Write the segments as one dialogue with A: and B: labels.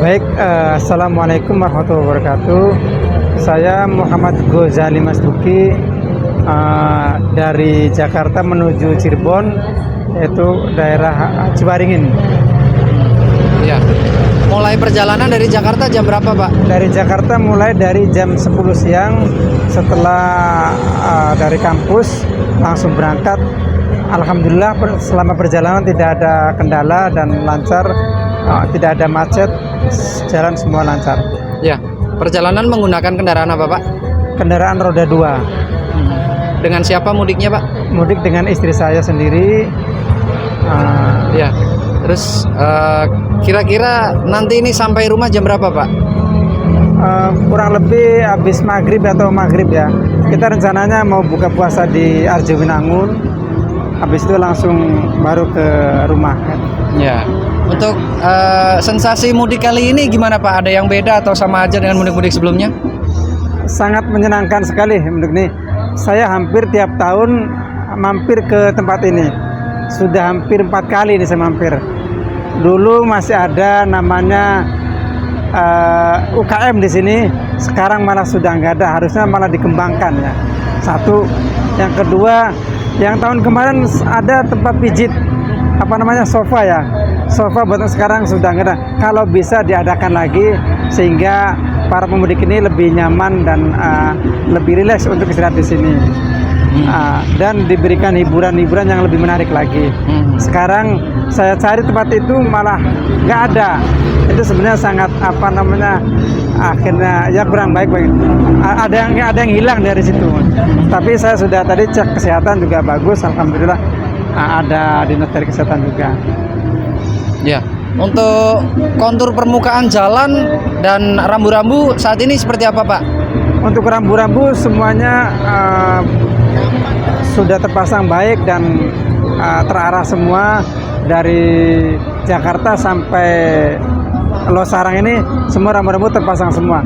A: Baik, Assalamualaikum warahmatullahi wabarakatuh. Saya Muhammad Ghazali Mastuki dari Jakarta menuju Cirebon, yaitu daerah Cibaringin.
B: Ya. Mulai perjalanan dari Jakarta jam berapa, Pak?
A: Dari Jakarta mulai dari jam 10 siang, setelah dari kampus langsung berangkat. Alhamdulillah selama perjalanan tidak ada kendala dan lancar, tidak ada macet, jalan semua lancar.
B: Ya. Perjalanan menggunakan kendaraan apa, Pak?
A: Kendaraan roda 2.
B: Dengan siapa mudiknya, Pak?
A: Mudik dengan istri saya sendiri.
B: Ya. Terus kira-kira nanti ini sampai rumah jam berapa, Pak?
A: Kurang lebih habis maghrib atau maghrib ya. Kita rencananya mau buka puasa di Arjowinangun. Habis itu langsung baru ke rumah.
B: Ya. Untuk sensasi mudik kali ini gimana, Pak? Ada yang beda atau sama aja dengan mudik-mudik sebelumnya?
A: Sangat menyenangkan sekali mudik ini. Saya hampir tiap tahun mampir ke tempat ini. Sudah hampir 4 kali ini saya mampir. Dulu masih ada namanya UKM di sini. Sekarang malah sudah nggak ada. Harusnya malah dikembangkan ya. Satu. Yang kedua, yang tahun kemarin ada tempat pijit, apa namanya, sofa ya. Sofa buat sekarang sudah nggak ada. Kalau bisa diadakan lagi sehingga para pemudik ini lebih nyaman dan lebih rileks untuk istirahat di sini. Dan diberikan hiburan-hiburan yang lebih menarik lagi. Sekarang saya cari tempat itu malah nggak ada. Itu sebenarnya sangat akhirnya ya kurang baik. Ada yang hilang dari situ. Tapi saya sudah tadi cek kesehatan juga bagus, alhamdulillah. Ada dinas dari kesehatan juga.
B: Ya. Untuk kontur permukaan jalan dan rambu-rambu saat ini seperti apa, Pak?
A: Untuk rambu-rambu semuanya sudah terpasang baik dan terarah semua. Dari Jakarta sampai Losarang ini semua rambu-rambu terpasang semua.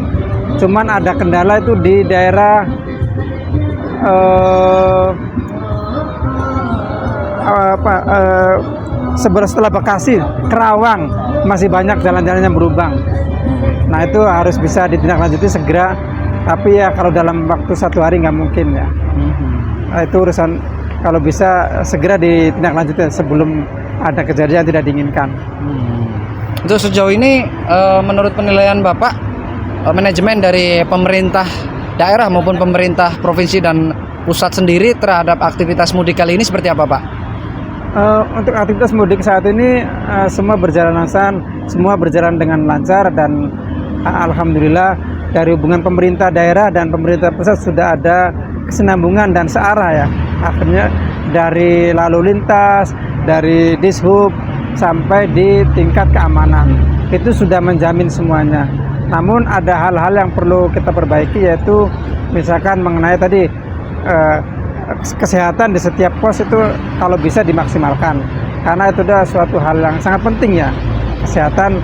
A: Cuman ada kendala itu di daerah setelah Bekasi, Kerawang, masih banyak jalan-jalan yang berlubang. Nah itu harus bisa ditindaklanjuti segera. Tapi ya kalau dalam waktu 1 hari nggak mungkin ya. Nah, itu urusan kalau bisa segera ditindaklanjuti sebelum ada kejadian tidak diinginkan.
B: Untuk sejauh ini menurut penilaian Bapak, manajemen dari pemerintah daerah maupun pemerintah provinsi dan pusat sendiri terhadap aktivitas mudik kali ini seperti apa, Pak?
A: Untuk aktivitas mudik saat ini semua berjalan lancar, semua berjalan dengan lancar dan alhamdulillah dari hubungan pemerintah daerah dan pemerintah pusat sudah ada kesinambungan dan searah ya. Akhirnya dari lalu lintas, dari Dishub sampai di tingkat keamanan itu sudah menjamin semuanya. Namun ada hal-hal yang perlu kita perbaiki, yaitu misalkan mengenai tadi kesehatan di setiap pos itu kalau bisa dimaksimalkan, karena itu adalah suatu hal yang sangat penting ya, kesehatan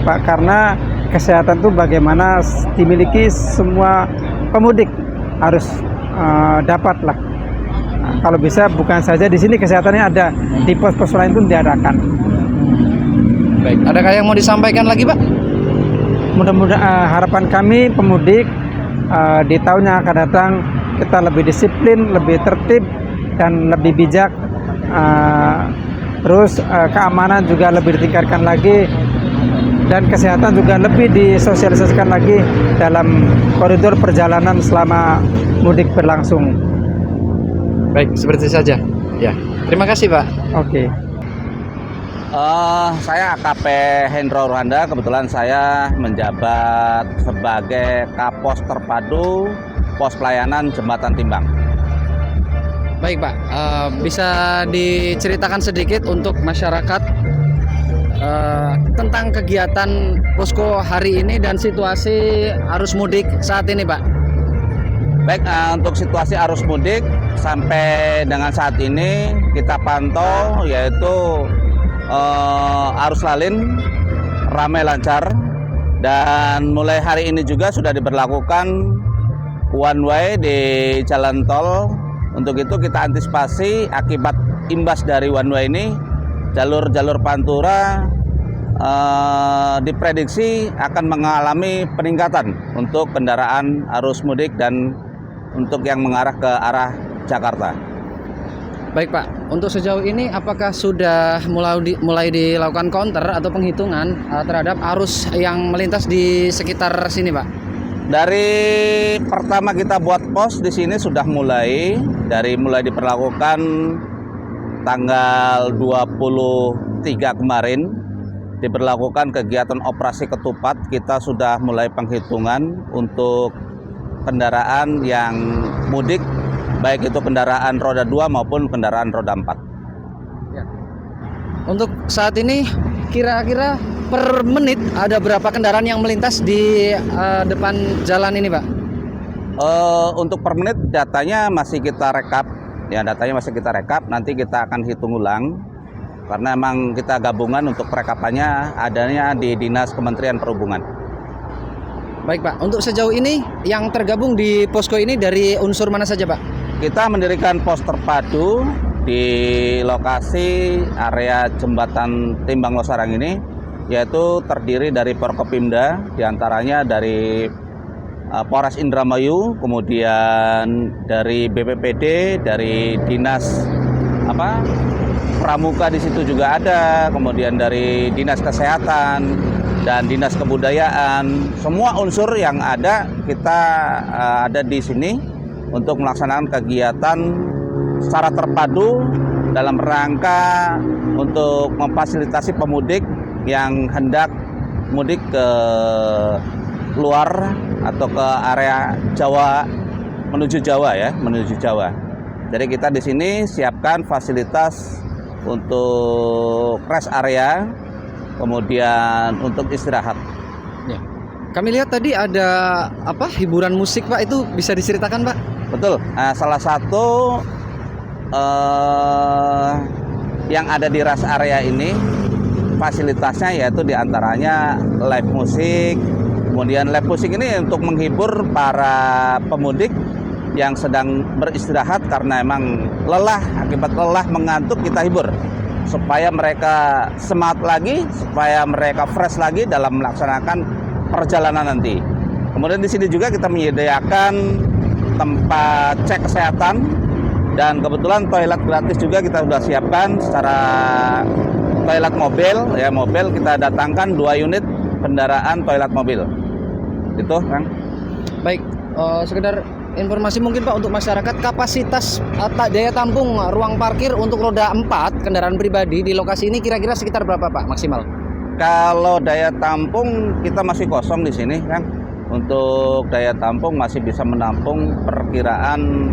A: Pak, karena kesehatan itu bagaimana dimiliki semua pemudik harus dapat lah. Nah, kalau bisa bukan saja di sini kesehatannya ada, di pos-pos lain pun diadakan.
B: Baik, adakah yang mau disampaikan lagi, Pak?
A: Mudah-mudahan harapan kami pemudik di tahun yang akan datang kita lebih disiplin, lebih tertib dan lebih bijak. Terus keamanan juga lebih ditingkatkan lagi dan kesehatan juga lebih disosialisasikan lagi dalam koridor perjalanan selama mudik berlangsung.
B: Baik, seperti saja. Ya, terima kasih, Pak.
A: Oke.
C: Saya AKP Hendro Ruhanda, kebetulan saya menjabat sebagai Kapos Terpadu Pos Pelayanan Jembatan Timbang.
B: Baik, Pak, bisa diceritakan sedikit untuk masyarakat tentang kegiatan posko hari ini dan situasi arus mudik saat ini, Pak?
C: Baik, untuk situasi arus mudik sampai dengan saat ini kita pantau yaitu arus lalin ramai lancar, dan mulai hari ini juga sudah diberlakukan one way di jalan tol. Untuk itu kita antisipasi akibat imbas dari one way ini, jalur-jalur pantura diprediksi akan mengalami peningkatan untuk kendaraan arus mudik dan untuk yang mengarah ke arah Jakarta.
B: Baik Pak, untuk sejauh ini apakah sudah mulai dilakukan counter atau penghitungan terhadap arus yang melintas di sekitar sini Pak?
C: Dari pertama kita buat pos di sini sudah mulai diperlakukan tanggal 23 kemarin diberlakukan kegiatan operasi ketupat. Kita sudah mulai penghitungan untuk kendaraan yang mudik, baik itu kendaraan roda 2 maupun kendaraan roda 4.
B: Ya. Untuk saat ini kira-kira per menit ada berapa kendaraan yang melintas di depan jalan ini Pak?
C: Untuk per menit datanya masih kita rekap, nanti kita akan hitung ulang karena memang kita gabungan untuk perekapannya adanya di Dinas Kementerian Perhubungan.
B: Baik Pak, untuk sejauh ini yang tergabung di posko ini dari unsur mana saja Pak?
C: Kita mendirikan pos terpadu di lokasi area jembatan Timbang Losarang ini, yaitu terdiri dari Forkopimda, diantaranya dari Polres Indramayu, kemudian dari BPPD, dari Dinas Pramuka di situ juga ada, kemudian dari Dinas Kesehatan dan Dinas Kebudayaan. Semua unsur yang ada kita ada di sini untuk melaksanakan kegiatan secara terpadu dalam rangka untuk memfasilitasi pemudik yang hendak mudik ke luar atau ke area Jawa menuju Jawa. Jadi kita di sini siapkan fasilitas untuk rest area, kemudian untuk istirahat.
B: Ya. Kami lihat tadi ada hiburan musik Pak, itu bisa diceritakan Pak?
C: Betul. Salah satu yang ada di rest area ini fasilitasnya yaitu diantaranya live musik. Kemudian live musik ini untuk menghibur para pemudik yang sedang beristirahat karena emang akibat lelah mengantuk, kita hibur supaya mereka semangat lagi, supaya mereka fresh lagi dalam melaksanakan perjalanan nanti. Kemudian di sini juga kita menyediakan tempat cek kesehatan dan kebetulan toilet gratis juga kita sudah siapkan secara toilet mobil kita datangkan 2 unit kendaraan toilet mobil. Itu Kang.
B: Baik, sekedar informasi mungkin Pak untuk masyarakat, kapasitas daya tampung ruang parkir untuk roda 4 kendaraan pribadi di lokasi ini kira-kira sekitar berapa Pak maksimal?
C: Kalau daya tampung kita masih kosong di sini Kang. Untuk daya tampung masih bisa menampung perkiraan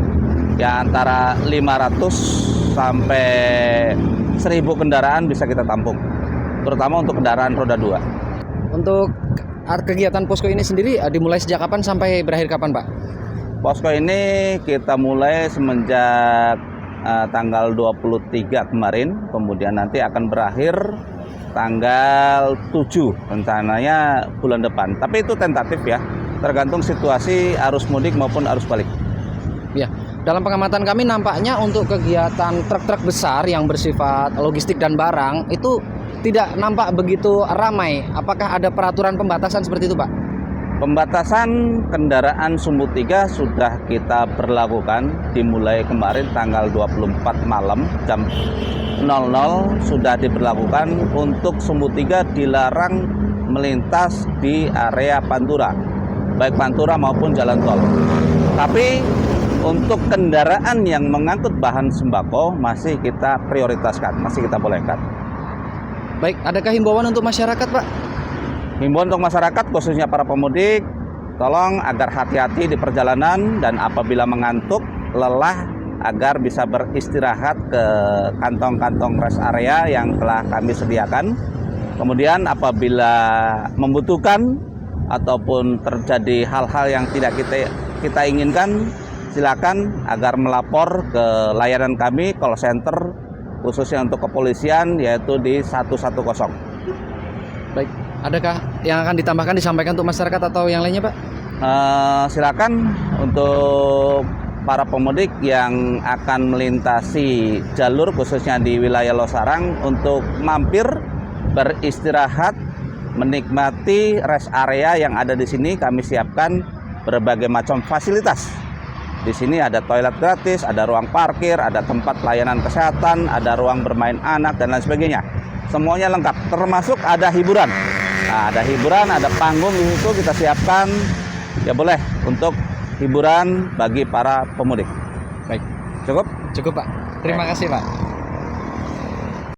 C: ya antara 500 sampai 1000 kendaraan bisa kita tampung. Terutama untuk kendaraan roda 2.
B: Untuk kegiatan posko ini sendiri dimulai sejak kapan sampai berakhir kapan Pak?
C: Posko ini kita mulai semenjak tanggal 23 kemarin, kemudian nanti akan berakhir tanggal 7 rencananya bulan depan. Tapi itu tentatif ya, tergantung situasi arus mudik maupun arus balik.
B: Ya, dalam pengamatan kami nampaknya untuk kegiatan truk-truk besar yang bersifat logistik dan barang itu tidak nampak begitu ramai. Apakah ada peraturan pembatasan seperti itu Pak?
C: Pembatasan kendaraan sumbu 3 sudah kita berlakukan dimulai kemarin tanggal 24 malam jam 00 sudah diberlakukan. Untuk sumbu 3 dilarang melintas di area Pantura, baik Pantura maupun jalan tol. Tapi untuk kendaraan yang mengangkut bahan sembako masih kita prioritaskan, masih kita bolehkan.
B: Baik, adakah himbauan untuk masyarakat Pak?
C: Himbauan untuk masyarakat khususnya para pemudik, tolong agar hati-hati di perjalanan dan apabila mengantuk, lelah agar bisa beristirahat ke kantong-kantong rest area yang telah kami sediakan. Kemudian apabila membutuhkan ataupun terjadi hal-hal yang tidak kita inginkan, silakan agar melapor ke layanan kami call center khususnya untuk kepolisian yaitu di 110.
B: Baik, adakah yang akan ditambahkan disampaikan untuk masyarakat atau yang lainnya Pak?
C: Silakan untuk para pemudik yang akan melintasi jalur khususnya di wilayah Losarang untuk mampir beristirahat, menikmati rest area yang ada di sini. Kami siapkan berbagai macam fasilitas. Di sini ada toilet gratis, ada ruang parkir, ada tempat pelayanan kesehatan, ada ruang bermain anak dan lain sebagainya. Semuanya lengkap, termasuk ada hiburan. Nah, ada hiburan, ada panggung di situ kita siapkan. Ya boleh untuk hiburan bagi para pemudik.
B: Baik,
C: Cukup?
B: cukup Pak. Terima kasih Pak.